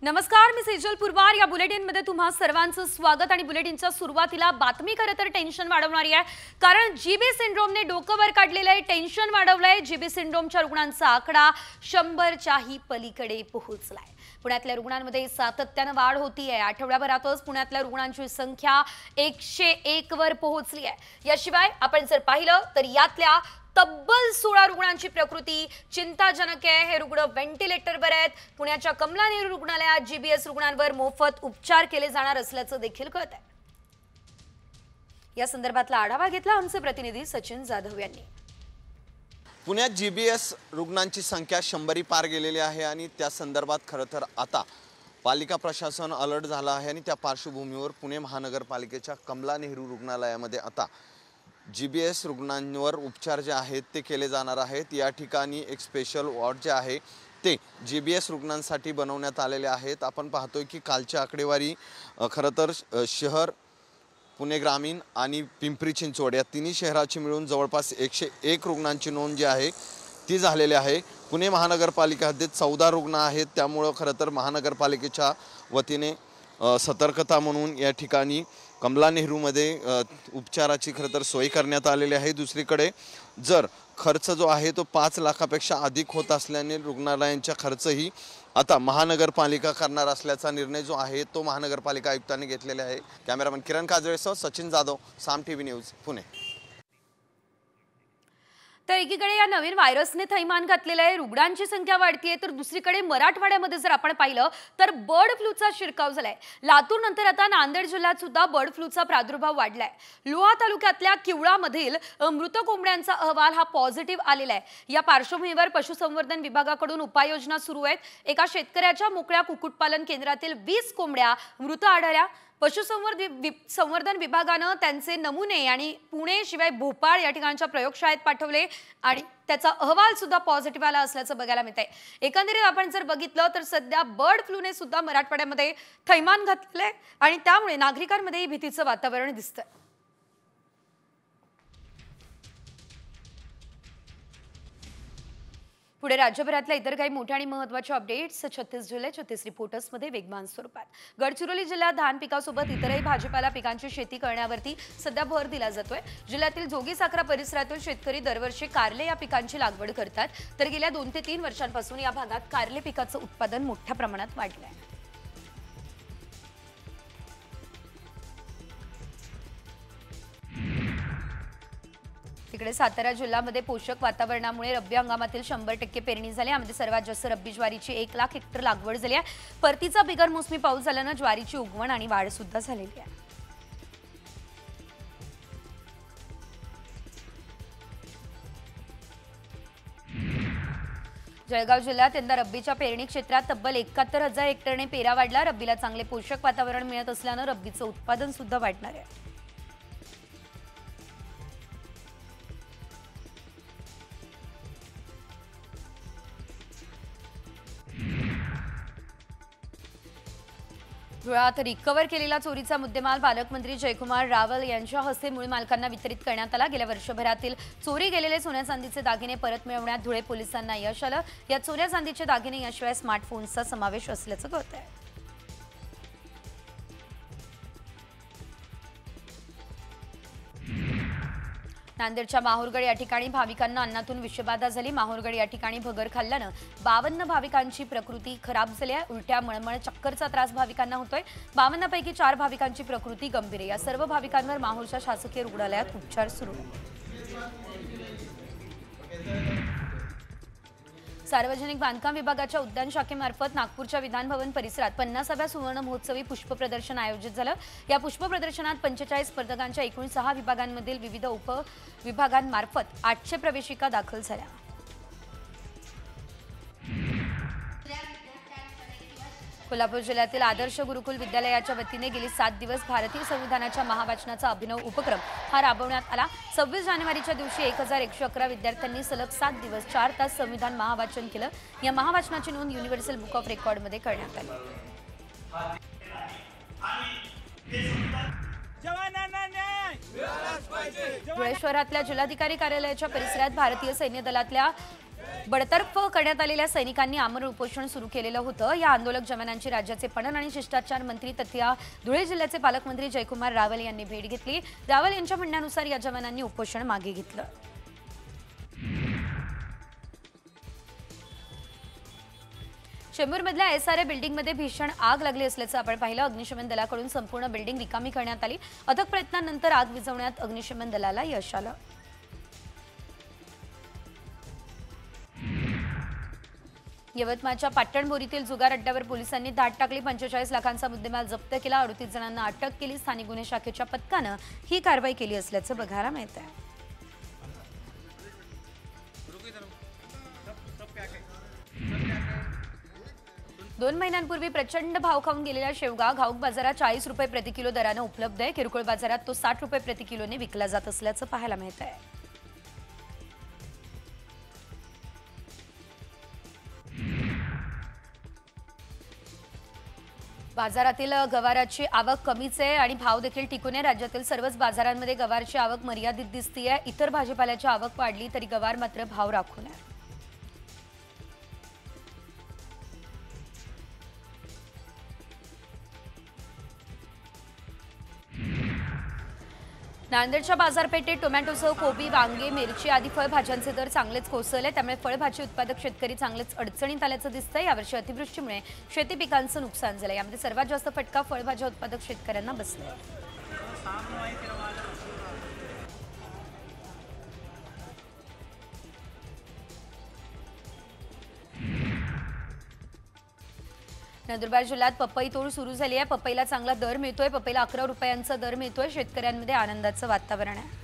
नमस्कार, मी सेजल पुरवार। या बुलेटिनमध्ये तुम्हा सर्वांचं स्वागत। आणि बुलेटिनच्या सुरुवातीला बातमी खरं तर टेन्शन वाढवणारी आहे, कारण जीबी सिंड्रोमने डोकं वर काढलेलं आहे, टेन्शन वाढवलंय। जीबी सिंड्रोमच्या रुग्णांचा आकडा 100च्याही पलीकडे पोहोचलाय। पुण्यातल्या रुग्णांमध्ये सातत्याने वाढ होतीये। आठवड्याभरातच पुण्यातल्या रुग्णांची संख्या 101 वर पोहोचली आहे। याशिवाय आपण जर पाहिलं तर यातल्या तब्बल 16 रुग्णांची प्रकृती चिंताजनक आहे। हे रुग्ण व्हेंटिलेटरवर आहेत। पुण्याच्या कमला नेहरू रुग्णालयात जीबीएस रुग्णांवर मोफत उपचार केले जाणार असल्याचं देखील कळतंय। या संदर्भातला आढावा घेतला आमचे प्रतिनिधी सचिन जाधव यांनी। पुण्यात जीबीएस रुग्णांची संख्या 100 पार गेलेली आहे आणि त्या संदर्भात खरं तर आता पालिका प्रशासन अलर्ट झालं आहे आणि त्या पार्श्वभूमीवर पुणे महानगरपालिकेच्या कमला नेहरू रुग्णालयामध्ये आता जीबीएस रुग्णांवर उपचार जे आहेत ते केले जाणार आहेत। या ठिकाणी एक स्पेशल वॉर्ड जे आहे ते जीबीएस रुग्णांसाठी बनवण्यात आलेले आहेत। आपण पाहतोय की कालची आकडेवारी खरं तर शहर, पुणे ग्रामीण आणि पिंपरी चिंचवड या तिन्ही शहराची मिळून जवळपास 101 रुग्णांची नोंद जी आहे ती झालेली आहे। पुणे महानगरपालिका हद्दीत 14 रुग्ण आहेत, त्यामुळे खरं तर महानगरपालिकेच्या वतीने सतर्कता म्हणून या ठिकाणी कमला नेहरूमध्ये उपचाराची खरं तर सोय करण्यात आलेली आहे। दुसरीकडे जर खर्च जो आहे तो 5 लाखापेक्षा अधिक होत असल्याने रुग्णालयांचा खर्चही आता महानगरपालिका करणार असल्याचा निर्णय जो आहे तो महानगरपालिका आयुक्तांनी घेतलेला आहे। कॅमेरामन किरण काजळेसह सचिन जाधव, साम टीव्ही न्यूज, पुणे। तर एकीकडे या नवीन व्हायरसने थैमान घातलेलं आहे, रुग्णांची संख्या वाढतीये, तर दुसरीकडे मराठवाड्यामध्ये जर आपण पाहिलं तर बर्ड फ्लूचा शिरकाव झालाय। लातूर नंतर आता नांदेड जिल्ह्यात सुद्धा बर्ड फ्लूचा प्रादुर्भाव वाढलाय। लोहा तालुक्यातल्या किवळामधील मृत कोंबड्यांचा अहवाल हा पॉझिटिव्ह आलेला आहे। या पार्श्वभूमीवर पशुसंवर्धन विभागाकडून उपाययोजना सुरू आहेत। एका शेतकऱ्याच्या मोकळ्या कुक्कुटपालन केंद्रातील 20 कोंबड्या मृत आढळल्या। पशुसंवर्धन विभागानं त्यांचे नमुने आणि पुणे शिवाय भोपाळ या ठिकाणच्या प्रयोगशाळेत पाठवले आणि त्याचा अहवाल सुद्धा पॉझिटिव्ह आला असल्याचं बघायला मिळतंय। एकंदरीत आपण जर बघितलं तर सध्या बर्ड फ्लूने सुद्धा मराठवाड्यामध्ये थैमान घातलंय आणि त्यामुळे नागरिकांमध्ये भीतीचं वातावरण दिसतंय। पुढे राज्यभरातल्या इतर काही मोठ्या आणि महत्त्वाच्या अपडेट्स 36 जिल्हे 36 रिपोर्टर्समध्ये वेगवान स्वरूपात। गडचिरोली जिल्ह्यात धान पिकासोबत इतरही भाजीपाला पिकांची शेती करण्यावरती सध्या भर दिला जातोय। जिल्ह्यातील जोगी साखरा परिसरातील शेतकरी दरवर्षी कारले या पिकांची लागवड करतात, तर गेल्या 2 ते 3 वर्षांपासून या भागात कारले पिकाचं उत्पादन मोठ्या प्रमाणात वाढलंय। तिकडे सातारा जिल्ह्यामध्ये पोषक वातावरणामुळे रब्बी हंगामातील 100% पेरणी झाली। यामध्ये सर्वात जास्त रब्बी ज्वारीची 1 लाख हेक्टर लागवड झाली आहे। परतीचा बिगर मोसमी पाऊस झाल्याने ज्वारीची उगवण आणि वाढ सुद्धा झालेली आहे। जळगाव जिल्ह्यात यंदा रब्बीच्या पेरणी क्षेत्रात तब्बल 71,000 हेक्टरने पेरा वाढला। रब्बीला चांगले पोषक वातावरण मिळत असल्याने रब्बीचं उत्पादन सुद्धा वाढणार आहे। धुळ्यात रिकव्हर केलेला चोरीचा मुद्देमाल पालकमंत्री जयकुमार रावल यांच्या हस्ते मूळ मालकांना वितरित करण्यात आला। गेल्या वर्षभरातील चोरी गेलेले सोन्या चांदीचे दागिने परत मिळवण्यात धुळे पोलिसांना यश आलं। या सोन्या चांदीचे दागिने याशिवाय स्मार्टफोन्सचा समावेश असल्याचं कळतंय। नांदेडच्या माहूरगड या ठिकाणी भाविकांना अन्नातून विषबाधा झाली। माहूरगड या ठिकाणी भगर खाल्ल्यानं 52 भाविकांची प्रकृती खराब झाली आहे। उलट्या, मळमळ, चक्करचा त्रास भाविकांना होतोय। 52 पैकी 4 भाविकांची प्रकृती गंभीर आहे। या सर्व भाविकांवर माहूरच्या शासकीय रुग्णालयात उपचार सुरू आहेत। सार्वजनिक बांधकाम विभागाच्या उद्यान शाखेमार्फत नागपूरच्या विधान भवन परिसरात 50व्या सुवर्ण महोत्सवी पुष्प प्रदर्शन आयोजित झालं। या पुष्प प्रदर्शनात 45 स्पर्धकांच्या एकूण 6 विभागांमधील विविध उपविभागांमार्फत 800 प्रवेशिका दाखल झाल्या। कोल्हापूर जिल्ह्यातील आदर्श गुरुकुल विद्यालयाच्या वतीने गेली 7 दिवस भारतीय संविधानाच्या महावाचनाचा अभिनव उपक्रम हा राबवण्यात आला। 26 जानेवारीच्या दिवशी 1111 विद्यार्थ्यांनी सलग 7 दिवस 4 तास संविधान महावाचन केलं। या महावाचनाची नोंद युनिव्हर्सल बुक ऑफ रेकॉर्डमध्ये करण्यात आली। धुळे शहरातल्या जिल्हाधिकारी कार्यालयाच्या परिसरात भारतीय सैन्य दलातल्या बडतर्फ करण्यात आलेल्या सैनिकांनी आमरण उपोषण सुरू केलेलं होतं। या आंदोलक जवानांची राज्याचे पणन आणि शिष्टाचार मंत्री तथा धुळे जिल्ह्याचे पालकमंत्री जयकुमार रावल यांनी भेट घेतली। रावल यांच्या म्हणण्यानुसार या जवानांनी उपोषण मागे घेतलं। चेंबूरमधल्या SRA बिल्डिंगमध्ये भीषण आग लागली असल्याचं आपण पाहिलं। अग्निशमन दलाकडून संपूर्ण बिल्डिंग रिकामी करण्यात आली। अथक प्रयत्नांनंतर आग विझवण्यात अग्निशमन दलाला यश आलं। यवतमाळच्या पाटणबोरीतील जुगार अड्ड्यावर पोलिसांनी धाड टाकली। 45 लाखांचा मुद्देमाल जप्त केला। 38 जणांना अटक केली। स्थानिक गुन्हे शाखेच्या पथकानं ही कारवाई केली असल्याचं बघायला मिळत आहे। 2 महिन्यांपूर्वी प्रचंड भाव खाऊन गेलेला शेवगा घाऊक बाजारात 40 रुपये प्रति किलो दरानं उपलब्ध आहे। किरकोळ बाजारात तो 60 रुपये प्रति किलोने विकला जात असल्याचं पाहायला मिळत आहे। बाजारातील गवाराची आवक कमीच आहे आणि भाव देखील टिकून आहे। राज्यातील सर्वच बाजारांमध्ये गवारची आवक मर्यादित दिसतेय। इतर भाजीपाल्याची आवक वाढली तरी गवार मात्र भाव राखून आहे। नांदेडच्या बाजारपेठेत टोमॅटोसह कोबी, वांगे, मिरची आदी फळभाज्यांचे दर चांगलेच कोसळले। त्यामुळे फळभाजी उत्पादक शेतकरी चांगलेच अडचणीत आल्याचं दिसतंय। यावर्षी अतिवृष्टीमुळे शेती पिकांचं नुकसान झालंय। यामध्ये सर्वात जास्त फटका फळभाज्या उत्पादक शेतकऱ्यांना बसलाय। नंदुरबार जिल्ह्यात पपई तोड सुरू झाली आहे। पपईला चांगला दर मिळतोय। पपईला 11 रुपयांचा दर मिळतोय। शेतकऱ्यांमध्ये आनंदाचं वातावरण आहे।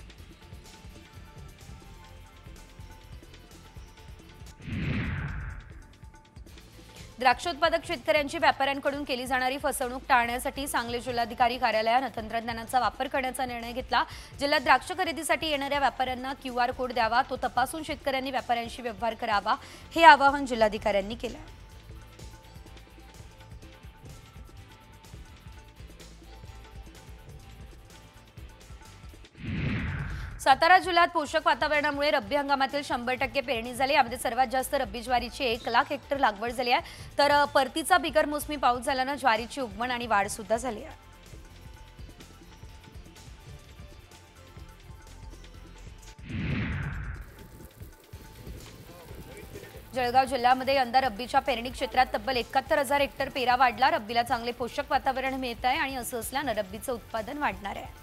द्राक्ष उत्पादक शेतकऱ्यांची व्यापाऱ्यांकडून केली जाणारी फसवणूक टाळण्यासाठी सांगली जिल्हाधिकारी कार्यालयानं तंत्रज्ञानाचा वापर करण्याचा निर्णय घेतला। जिल्ह्यात द्राक्ष खरेदीसाठी येणाऱ्या व्यापाऱ्यांना QR कोड द्यावा, तो तपासून शेतकऱ्यांनी व्यापाऱ्यांशी व्यवहार करावा, हे आवाहन जिल्हाधिकाऱ्यांनी केलं। सातारा जिल्ह्यात पोषक वातावरणामुळे रब्बी हंगामातील 100% पेरणी झाली। यामध्ये सर्वात जास्त रब्बी ज्वारीची 1 लाख हेक्टर लागवड झाली आहे। तर परतीचा बिगर मोसमी पाऊस झाल्यानं ज्वारीची उगवण आणि वाढ सुद्धा झाली आहे। जळगाव जिल्ह्यामध्ये यंदा रब्बीच्या पेरणी क्षेत्रात तब्बल 71,000 हेक्टर पेरा वाढला। रब्बीला चांगले पोषक वातावरण मिळत आहे आणि असं असल्यानं रब्बीचं उत्पादन वाढणार आहे।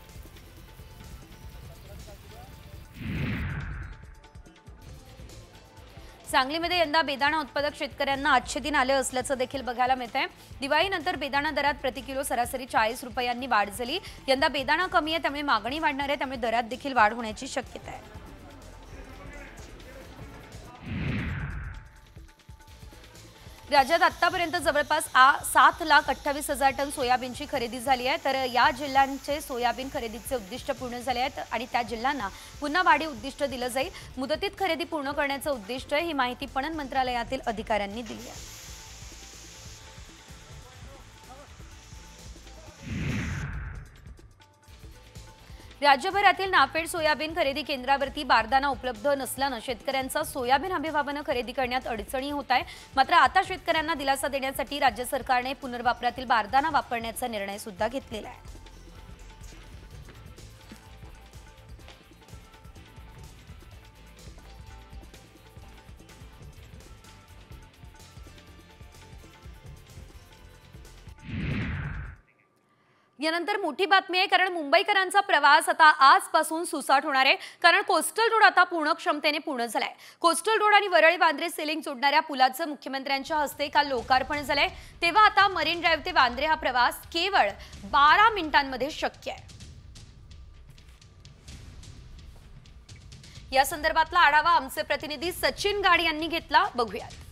सांगलीमध्ये यंदा बेदाणा उत्पादक शेतकऱ्यांना आजचे दिन आले असल्याचं देखील बघायला मिळत आहे। दिवाळीनंतर बेदाणा दरात प्रति किलो सरासरी 40 रुपयांनी वाढ झाली। यंदा बेदाणा कमी आहे, त्यामुळे मागणी वाढणार आहे, त्यामुळे दरात देखील वाढ होण्याची शक्यता आहे। राज्यात आतापर्यंत जवळपास 7,28,000 टन सोयाबीनची खरेदी झाली आहे। तर या जिल्ह्यांचे सोयाबीन खरेदीचे उद्दिष्ट पूर्ण झाले आहेत आणि त्या जिल्ह्यांना पुन्हा वाढीव उद्दिष्ट दिलं जाईल। मुदतीत खरेदी पूर्ण करण्याचं उद्दिष्ट आहे, ही माहिती पणन मंत्रालयातील अधिकाऱ्यांनी दिली आहे। राज्यभरातील नाफेड सोयाबीन खरेदी केंद्रावरती बारदाना उपलब्ध नसल्यानं शेतकऱ्यांचा सोयाबीन हमीभावानं खरेदी करण्यात अडचणी होत आहे। मात्र आता शेतकऱ्यांना दिलासा देण्यासाठी राज्य सरकारने पुनर्वापरातील बारदाना वापरण्याचा निर्णय सुद्धा घेतलेला आहे। यानंतर मोठी बातमी आहे, कारण मुंबईकरांचा प्रवास आता आजपासून सुसाट होणार आहे। कारण कोस्टल रोड आता पूर्ण क्षमतेने पूर्ण झालाय। कोस्टल रोड आणि वरळी वांद्रे सिलिंग जोडणाऱ्या पुलाचं मुख्यमंत्र्यांच्या हस्ते काल लोकार्पण झालंय। तेव्हा आता मरीन ड्राईव्ह ते वांद्रे हा प्रवास केवळ 12 मिनिटांमध्ये शक्य आहे। या संदर्भातला आढावा आमचे प्रतिनिधी सचिन गाड यांनी घेतला, बघूयात।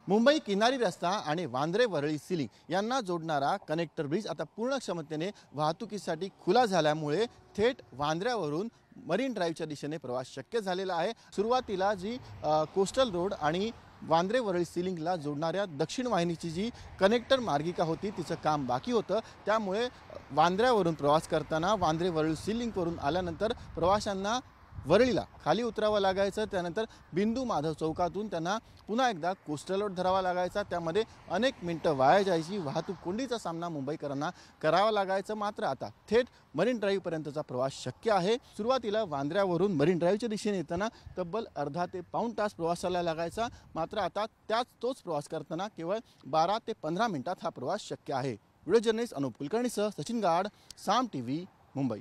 मुंबई किनारी रस्ता आणि वांद्रे वरळी सिलिंग यांना जोडणारा कनेक्टर ब्रिज आता पूर्ण क्षमतेने वाहतुकीसाठी खुला झाल्यामुळे थेट वांद्र्यावरून मरीन ड्राईव्हच्या दिशेने प्रवास शक्य झालेला आहे। सुरुवातीला जी कोस्टल रोड आणि वांद्रे वरळी सिलिंगला जोडणाऱ्या दक्षिण वाहिनीची जी कनेक्टर मार्गिका होती तिचं काम बाकी होतं, त्यामुळे वांद्र्यावरून प्रवास करताना वांद्रे वरळी सिलिंगवरून आल्यानंतर प्रवाशांना वरळीला खाली उतरावं लागायचं, त्यानंतर बिंदू माधव चौकातून त्यांना पुन्हा एकदा कोस्टल रोड धरावा लागायचा। त्यामध्ये अनेक मिनिटं वाया जायची, वाहतूक कोंडीचा सामना मुंबईकरांना करावा लागायचं। मात्र आता थेट मरीन ड्राईव्हपर्यंतचा प्रवास शक्य आहे। सुरुवातीला वांद्र्यावरून मरीन ड्राईव्हच्या दिशेने येताना तब्बल अर्धा ते पाऊण तास प्रवासाला लागायचा, मात्र आता तोच प्रवास करताना केवळ 12 ते 15 मिनिटात हा प्रवास शक्य आहे। व्हिडिओ जर्नलिस्ट अनुप कुलकर्णीसह सचिन गाड, साम टीव्ही, मुंबई।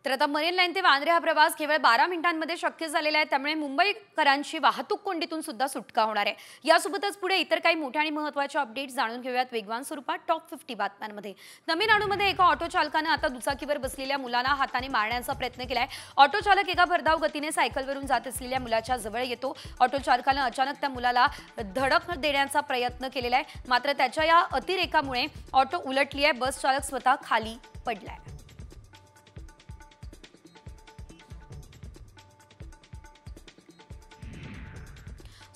तर आता मरीन लाईन ते वांद्रे हा प्रवास केवळ 12 मिनिटांमध्ये शक्य झालेला आहे, त्यामुळे मुंबईकरांची वाहतूक कोंडीतून सुद्धा सुटका होणार आहे। यासोबतच पुढे इतर काही मोठ्या आणि महत्त्वाच्या अपडेट्स जाणून घेऊयात वेगवान स्वरूपात टॉप 50 बातम्यांमध्ये। तमिळनाडूमध्ये एका ऑटो चालकाने आता दुचाकीवर बसलेल्या मुलाला हाताने मारण्याचा प्रयत्न केलाय। ऑटो चालक एका भरधाव गतीने सायकलवरून जात असलेल्या मुलाच्या जवळ येतो। ऑटो चालकाने अचानक त्या मुलाला धडक देण्याचा प्रयत्न केलेला आहे, मात्र त्याच्या या अतिरेकामुळे ऑटो उलटली आहे। बस चालक स्वतः खाली पडलाय।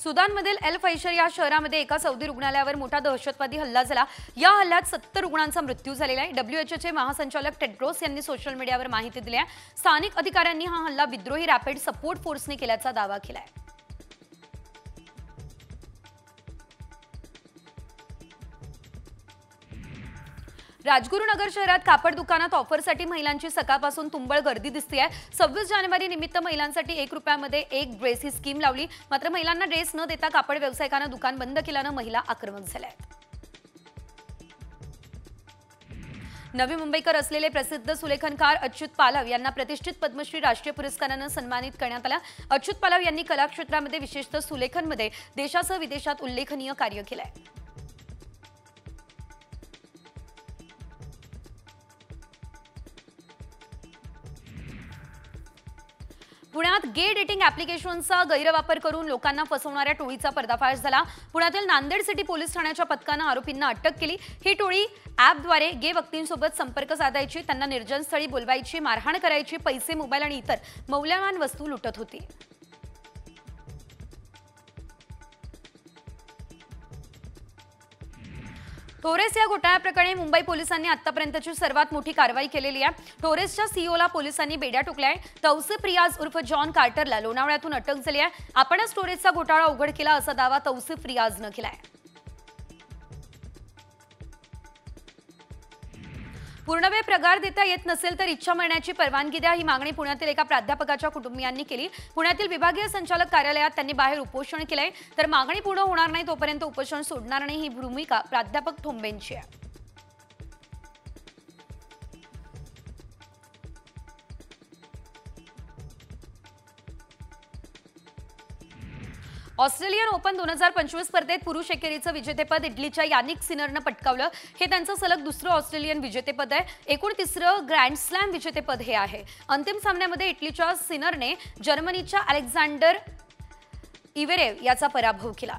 सुदानमधील एल फैशर या शहरामध्ये एका सौदी रुग्णालयावर मोठा दहशतवादी हल्ला झाला। या हल्ल्यात 70 रुग्णांचा मृत्यू झालेला आहे। WHOचे महासंचालक टेड्रोस यांनी सोशल मीडियावर माहिती दिली आहे। स्थानिक अधिकाऱ्यांनी हा हल्ला विद्रोही रॅपिड सपोर्ट फोर्सने केल्याचा दावा केलाय। राजगुरुनगर शहरात कापड दुकानात ऑफरसाठी महिलांची सकाळपासून तुंबळ गर्दी दिसते। 26 जानेवारी निमित्त महिलांसाठी 1 रुपयामध्ये एक ड्रेस ही स्कीम लावली, मात्र महिलांना ड्रेस न देता कापड व्यावसायिकांना दुकान बंद केल्याने महिला आक्रमक झाल्या। नवी मुंबईकर असलेले प्रसिद्ध सुलेखनकार अच्युत पालव यांना प्रतिष्ठित पद्मश्री राष्ट्रीय पुरस्काराने सन्मानित करण्यात आला। अच्युत पालव यांनी कला क्षेत्रामध्ये विशेषतः सुलेखनमध्ये देशासह विदेशात उल्लेखनीय कार्य केले आहे। पुण्यात गे डेटिंग ॲप्लिकेशनचा गैरवापर करून लोकांना फसवणाऱ्या टोळीचा पर्दाफाश झाला। पुण्यातील नांदेड सिटी पोलीस ठाण्याच्या पथकाने आरोपींना अटक केली। ही टोळी ॲपद्वारे गे व्यक्तींसोबत संपर्क साधायची, त्यांना निर्जन स्थळी बोलवायची, मारहाण करायची, पैसे, मोबाईल आणि इतर मौल्यवान वस्तू लुटत होती। टोरेस या घोटाळ्याप्रकरणी मुंबई पोलिसांनी आतापर्यंतची सर्वात मोठी कारवाई केलेली आहे। टोरेसच्या सीईओला पोलिसांनी बेड्या टोकल्याय। तौसिफ रियाज उर्फ जॉन कार्टरला लोणावळ्यातून अटक झाली आहे। आपणच टोरेसचा घोटाळा उघड केला असा दावा तौसिफ रियाजनं केलाय। पूर्णवेळ पगार देता येत नसेल तर इच्छा मरण्याची परवानगी द्या, ही मागणी पुण्यातील एका प्राध्यापकाच्या कुटुंबियांनी केली। पुण्यातील विभागीय संचालक कार्यालयात त्यांनी बाहेर उपोषण केलंय, तर मागणी पूर्ण होणार नाही तोपर्यंत उपोषण सोडणार नाही, ही भूमिका प्राध्यापक ठोंबेंची आहे। ऑस्ट्रेलियन ओपन 2025 स्पर्धेत पुरुष एकेरीचं विजेतेपद इटलीच्या यानिक सिनरनं पटकावलं। हे त्यांचं सलग दुसरं ऑस्ट्रेलियन विजेतेपद आहे। एकूण तिसरं ग्रँड स्लॅम विजेतेपद हे आहे। अंतिम सामन्यामध्ये इटलीच्या सिनरने जर्मनीच्या अलेक्झांडर इवेरेव याचा पराभव केला।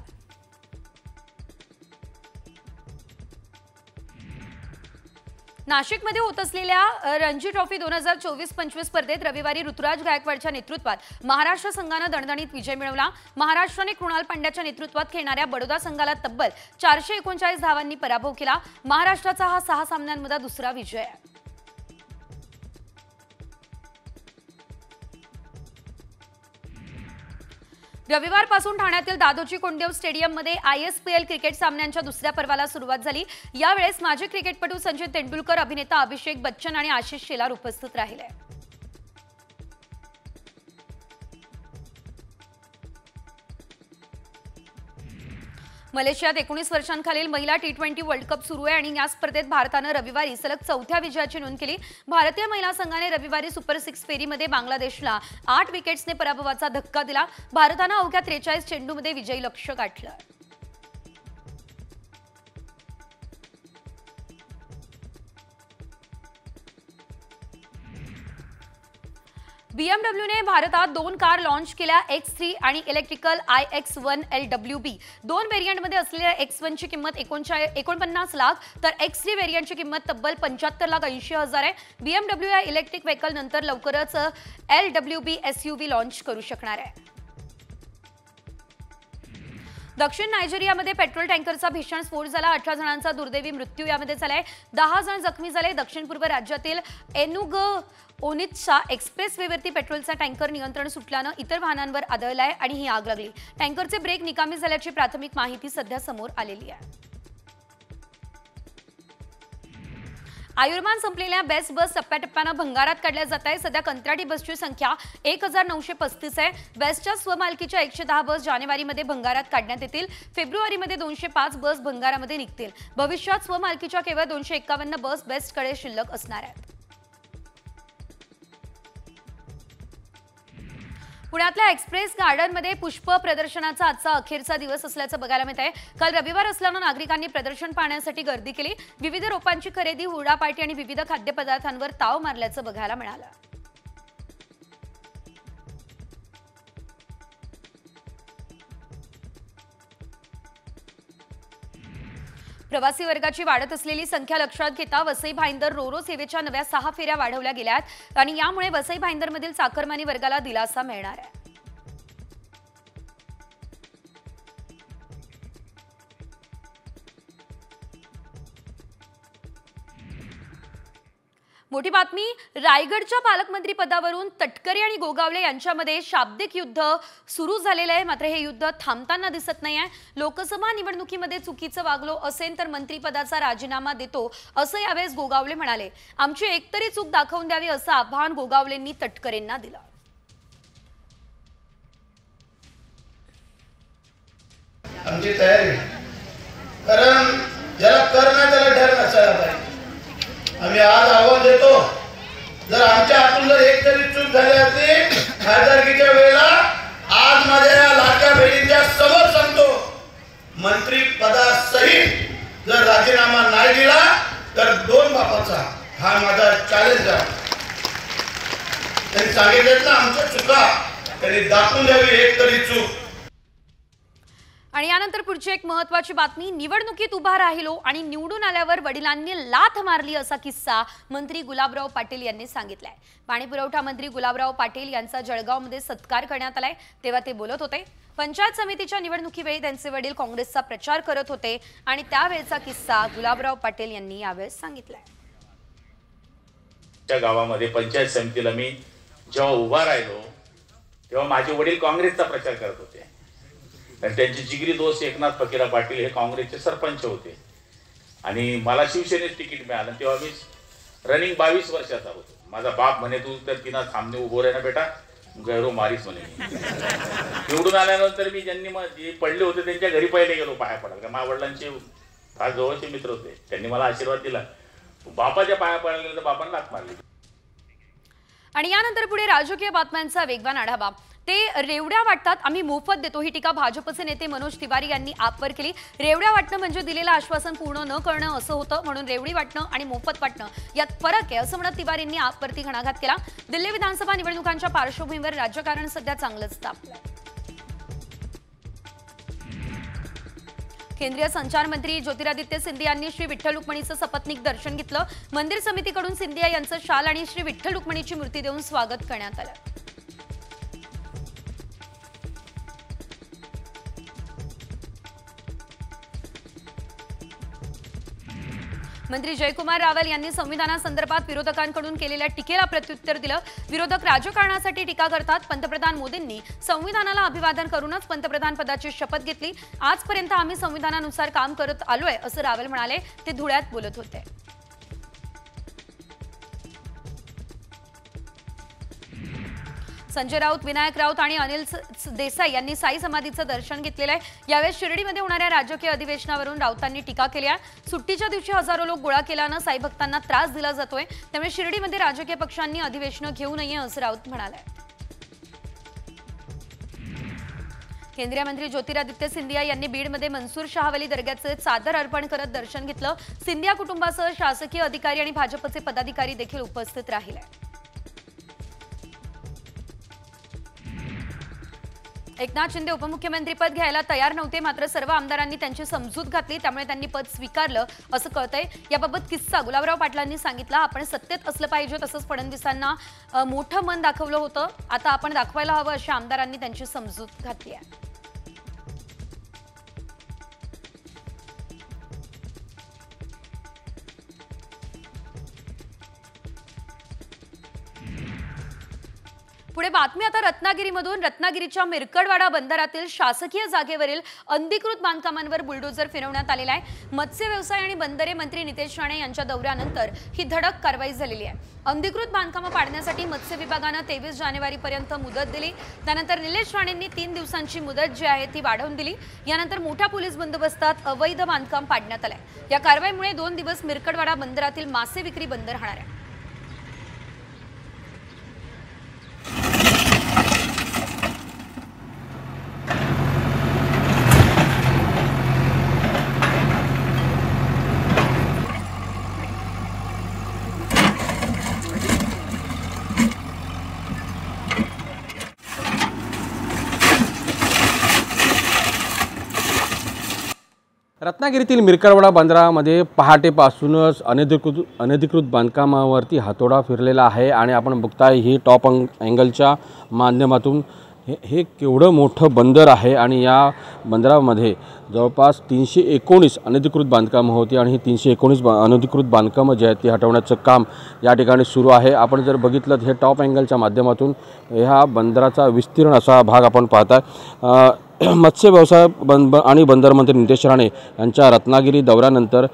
नाशिकमध्ये होत असलेल्या रणजी ट्रॉफी 2024-25 स्पर्धेत रविवारी ऋतुराज गायकवाडच्या नेतृत्वात महाराष्ट्र संघाने दणदणीत विजय मिळवला। महाराष्ट्राने कृणाल पांड्याच्या नेतृत्वात खेळणाऱ्या बडोदा संघाला तब्बल 439 धावांनी पराभव केला। महाराष्ट्राचा हा 6 सामन्यांमधला दुसरा विजय आहे। रविवारपासून ठाण्यातील दादोजी कोंडदेव स्टेडियममध्ये ISPL क्रिकेट सामन्यांच्या दुसऱ्या पर्वाला सुरुवात झाली। यावेळेस माजी क्रिकेटपटू सचिन तेंडुलकर, अभिनेता अभिषेक बच्चन आणि आशिष शेलार उपस्थित राहिले। मलेशियात 19 वर्षांखालील महिला T20 वर्ल्ड कप सुरू आहे आणि या स्पर्धेत भारताने रविवारी सलग 4थ्या विजयाची नोंद केली। भारतीय महिला संघाने रविवारी सुपर 6 फेरीमध्ये बांगलादेशला 8 विकेट्सने पराभवाचा धक्का दिला। भारताने अवघ्या 43 चेंडूमध्ये विजयी लक्ष्य गाठलं। BMWने भारतात 2 कार लॉन्च केल्या, X3 आणि इलेक्ट्रिकल iX1 LWB। 2 व्हेरियंटमध्ये असलेल्या X1 ची किंमत 49 लाख तर X3 व्हेरियंटची किंमत तब्बल 75,80,000 आहे। BMW या इलेक्ट्रिक व्हेकल नंतर लवकरच LWB SUV लॉन्च करू शकणार आहे। दक्षिण नायजेरियामध्ये पेट्रोल टँकरचा भीषण स्फोट झाला. 18 जणांचा दुर्दैवी मृत्यू यामध्ये झालाय. 10 जण जखमी झाले. दक्षिण पूर्व राज्यातील ओनित्सा एक्सप्रेस वेवरती पेट्रोलचा टँकर नियंत्रण सुटल्यानं इतर वाहनांवर आदळलाय आणि ही आग लागली. टँकरचे ब्रेक निकामी झाल्याची प्राथमिक माहिती सध्या समोर आलेली आहे. आयुर्मान संपलेल्या बेस्ट बस टप्प्याटप्प्यानं भंगारात काढल्या जात आहे. सध्या कंत्राटी बसची संख्या 1935 आहे. बेस्टच्या स्वमालकीच्या 110 बस जानेवारीमध्ये भंगारात काढण्यात येतील. फेब्रुवारीमध्ये 205 बस भंगारामध्ये निघतील. भविष्यात स्वमालकीच्या केवळ 251 बस बेस्टकडे शिल्लक असणार आहेत. पुण्यातल्या एक्सप्रेस गार्डनमध्ये पुष्प प्रदर्शनाचा आजचा अखेरचा दिवस असल्याचं बघायला मिळत आहे. काल रविवार असल्यानं नागरिकांनी प्रदर्शन पाहण्यासाठी गर्दी केली. विविध रोपांची खरेदी, हुरडा पार्टी आणि विविध खाद्यपदार्थांवर ताव मारल्याचं बघायला मिळालं. प्रवासी वर्गाची वाढत असलेली संख्या लक्षात घेता वसई भाईंदर रोरो सेवेच्या नव्या 6 फेऱ्या वाढवल्या गेल्या आहेत आणि यामुळे वसई भाईंदरमधील चाकरमानी वर्गाला दिलासा मिळणार आहे. मोठी बातमी, रायगडच्या पालकमंत्री पदावरून तटकरे आणि गोगावले यांच्यामध्ये शाब्दिक युद्ध सुरू झालेलं आहे. मात्र हे युद्ध थांबताना दिसत नाहीये. लोकसभा निवडणुकीमध्ये चुकीचं वागलो असेल तर मंत्रीपदाचा राजीनामा देतो असं यावेळेस गोगावले म्हणाले. आमची एकतरी चूक दाखवून द्यावी असं आव्हान गोगावलेंनी तटकरेंना दिलं. आमची तयारी, कारण ज्याला करणं त्याला डर नसायला पाहिजे. आम्ही आज आव्हान देतो, जर आमच्या हातून जर एक तरी चूक झाली असती खासदारकीच्या वेळेला, आज माझ्या या लाडक्या बहिणींच्या समोर सांगतो, मंत्री पदासहित जर राजीनामा नाही दिला तर 2 बापाचा हा माझा चॅलेंज आहे. त्यांनी सांगितलं ना आमच्या चुका, त्यांनी दाखवून द्यावी एक तरी चूक. आणि यानंतर पुढची एक महत्त्वाची बातमी, निवडणुकीत उभा राहिलो आणि निवडून आल्यावर वडिलांनी लाथ मारली असा किस्सा मंत्री गुलाबराव पाटील यांनी सांगितलाय. पाणीपुरवठा मंत्री गुलाबराव पाटील यांचा जळगावमध्ये सत्कार करण्यात आलाय तेव्हा ते बोलत होते. पंचायत समितीच्या निवडणुकीवेळी त्यांचे वडील काँग्रेसचा प्रचार करत होते आणि त्यावेळचा किस्सा गुलाबराव पाटील यांनी यावेळेस सांगितलाय. त्या गावामध्ये पंचायत समितीला मी जेव्हा उभा राहिलो तेव्हा माझे वडील काँग्रेसचा प्रचार करत होते आणि त्यांचे जिगरी दोस्त एकनाथ फकीरा पाटील हे काँग्रेसचे सरपंच होते आणि मला शिवसेनेत तिकीट मिळालं. तेव्हा मी रनिंग 22 वर्षाचा होतो. माझा बाप म्हणे तू तर तिना सामने उभो राही ना बेटा, गैरो मारीस म्हणे. निवडून आल्यानंतर मी ज्यांनी जे पडले होते त्यांच्या घरी पहिले गेलो पाया पडायला, कारण माझ्या वडिलांचे फार जवळचे मित्र होते. त्यांनी मला आशीर्वाद दिला. बापाच्या पाया पडल्यानंतर बापांना लाथ मारली. आणि यानंतर पुढे राजकीय बातम्यांचा वेगवान आढावा. ते रेवड्या वाटतात आम्ही मोफत देतो, ही टीका भाजपचे नेते मनोज तिवारी यांनी आपवर केली. रेवड्या वाटणं म्हणजे दिलेलं आश्वासन पूर्ण न करणं असं होतं, म्हणून रेवडी वाटणं आणि मोफत वाटणं यात फरक आहे असं म्हणत तिवारींनी आपवरती घणाघात केला. दिल्ली विधानसभा निवडणुकांच्या पार्श्वभूमीवर राज्यकारण सध्या चांगलंच तापलंय. केंद्रीय संचार मंत्री ज्योतिरादित्य सिंधिया यांनी श्री विठ्ठल रुक्मिणीचं सपत्नीक दर्शन घेतलं. मंदिर समितीकडून सिंधिया यांचं शाल आणि श्री विठ्ठल रुक्मिणीची मूर्ती देऊन स्वागत करण्यात आलं. मंत्री जयकुमार रावल यांनी संविधानासंदर्भात विरोधकांकडून केलेल्या टीकेला प्रत्युत्तर दिलं. विरोधक राजकारणासाठी टीका करतात. पंतप्रधान मोदींनी संविधानाला अभिवादन करूनच पंतप्रधान पदाची शपथ घेतली. आजपर्यंत आम्ही संविधानानुसार काम करत आलोय असं रावल म्हणाले. ते धुळ्यात बोलत होते. संजय राऊत, विनायक राऊत आणि अनिल देसाई यांनी साई समाधीचं दर्शन घेतलेलं आहे. यावेळी शिर्डीमध्ये होणाऱ्या राजकीय अधिवेशनावरून राऊतांनी टीका केली आहे. सुट्टीच्या दिवशी हजारो लोक गोळा केल्यानं साई भक्तांना त्रास दिला जातोय, त्यामुळे शिर्डीमध्ये राजकीय पक्षांनी अधिवेशनं घेऊ नये असं राऊत म्हणाले. केंद्रीय मंत्री ज्योतिरादित्य सिंधिया यांनी बीडमध्ये मनसूर शाहवली दर्ग्याचे चादर अर्पण करत दर्शन घेतलं. सिंधिया कुटुंबासह शासकीय अधिकारी आणि भाजपचे पदाधिकारी देखील उपस्थित राहिले. एकनाथ शिंदे उपमुख्यमंत्रीपद घ्यायला तयार नव्हते, मात्र सर्व आमदारांनी त्यांची समजूत घातली, त्यामुळे त्यांनी पद स्वीकारलं असं कळतंय. याबाबत किस्सा गुलाबराव पाटलांनी सांगितला. आपण सत्तेत असलं पाहिजे, तसंच फडणवीसांना मोठं मन दाखवलं होतं, आता आपण दाखवायला हवं अशा आमदारांनी त्यांची समजूत घातली आहे. पुढे बातमी आता रत्नागिरीमधून. रत्नागिरीच्या मिरकडवाडा बंदरातील शासकीय जागेवरील अनधिकृत बांधकामांवर बुलडोझर फिरवण्यात आलेला आहे. मत्स्य व्यवसाय आणि बंदरे मंत्री नितेश राणे यांच्या दौऱ्यानंतर ही धडक कारवाई झालेली आहे. अनधिकृत बांधकामं पाडण्यासाठी मत्स्य विभागानं 23 जानेवारीपर्यंत मुदत दिली. त्यानंतर निलेश राणेंनी 3 दिवसांची मुदत जी आहे ती वाढवून दिली. यानंतर मोठ्या पोलीस बंदोबस्तात अवैध बांधकाम पाडण्यात आलंय. या कारवाईमुळे 2 दिवस मिरकडवाडा बंदरातील मासे विक्री बंद राहणार आहे. रत्नागिरीतील मिरकडवाडा बंदरामध्ये पहाटेपासूनच अनधिकृत बांधकामावरती हातोडा फिरलेला आहे आणि आपण बघताय ही टॉप अँगलच्या माध्यमातून हे केवढं मोठं बंदर आहे आणि या बंदरामध्ये जवळपास 319 अनधिकृत बांधकामं होती आणि ही 319 अनधिकृत बांधकामं जी आहेत ती हटवण्याचं काम या ठिकाणी सुरू आहे. आपण जर बघितलं हे टॉप अँगलच्या माध्यमातून ह्या बंदराचा विस्तीर्ण असा भाग आपण पाहताय. मत्स्य व्यवसाय आणि बंदर मंत्री नितेश राणे यांच्या रत्नागिरी दौऱ्यानंतर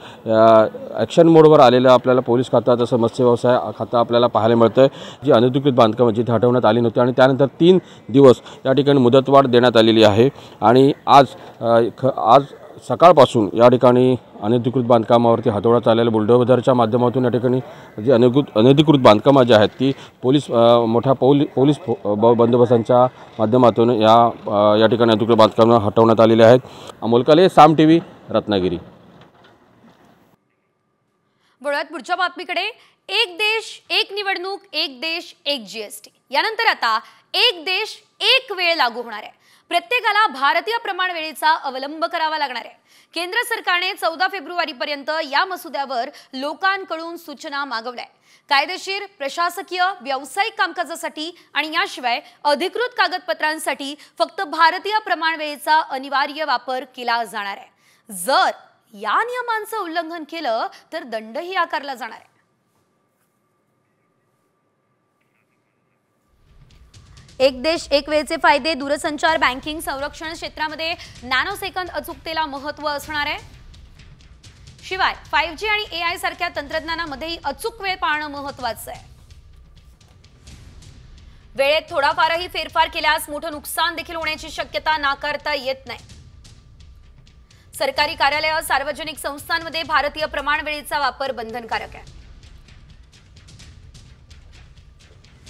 ॲक्शन मोडवर आलेलं आपल्याला पोलीस खातं तसं मत्स्य व्यवसाय खातं आपल्याला पाहायला मिळतं. जी अनधिकृत बांधकामं जिथे हटवण्यात आली नव्हती आणि त्यानंतर 3 दिवस या ठिकाणी मुदतवाढ देण्यात आलेली आहे आणि आज सकाळपासून या ठिकाणी अनधिकृत बांधकामावरती हातोडा चाललेल्या बुलडोझरच्या माध्यमातून या ठिकाणी जी अनधिकृत बांधकामं जी आहेत ती मोठ्या पोलीस बंदोबस्तांच्या माध्यमातून या ठिकाणी अनधिकृत बांधकामं हटवण्यात आलेली आहेत. अमोल काले, साम टीव्ही, रत्नागिरी. वळूयात पुढच्या बातमीकडे. एक देश एक निवडणूक, एक देश एक जीएसटी. यानंतर आता एक देश एक वेळ लागू होणार आहे. प्रत्येकाला भारतीय प्रमाणवेळेचा अवलंब करावा लागणार आहे. केंद्र सरकारने 14 फेब्रुवारीपर्यंत या मसुद्यावर लोकांकडून सूचना मागवल्या आहेत. कायदेशीर, प्रशासकीय, व्यावसायिक कामकाजासाठी आणि याशिवाय अधिकृत कागदपत्रांसाठी फक्त भारतीय प्रमाणवेळेचा अनिवार्य वापर केला जाणार आहे. जर या नियमांचं उल्लंघन केलं तर दंडही आकारला जाणार आहे. एक देश एक वेळचे फायदे. दूरसंचार, बँकिंग, संरक्षण क्षेत्रामध्ये नॅनो सेकंद अचूकतेला महत्त्व असणार आहे. शिवाय 5G आणि AI सारख्या तंत्रज्ञानामध्येही अचूक वेळ पाळणं महत्त्वाचं आहे. वेळेत थोडाफारही फेरफार केल्यास मोठं नुकसान देखील होण्याची शक्यता नाकारता येत नाही. सरकारी कार्यालय, सार्वजनिक संस्थांमध्ये भारतीय प्रमाणवेळेचा वापर बंधनकारक आहे.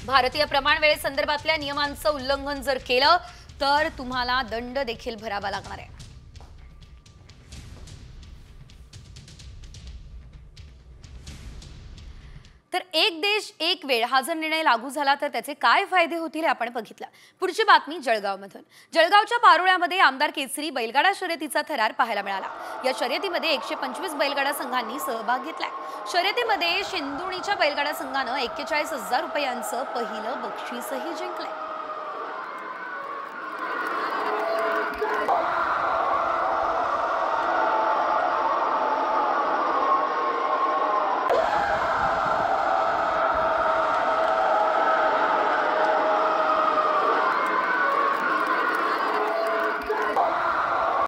भारतीय प्रमाणवेळेसंदर्भातल्या नियमांचं उल्लंघन जर केलं तर तुम्हाला दंड देखील भरावा लागणार आहे. तर एक देश एक वेळ हा जर निर्णय लागू झाला तर त्याचे काय फायदे होतील हे आपण बघितलं. पुढची बातमी जळगावमधून. जळगावच्या पारोळ्यामध्ये आमदार केसरी बैलगाडा शर्यतीचा थरार पाहायला मिळाला. या शर्यतीमध्ये 125 बैलगाडा संघांनी सहभाग घेतलाय. शर्यतीमध्ये शेंदुणीच्या बैलगाडा संघानं 41,000 रुपयांचं पहिलं बक्षीसही जिंकलंय.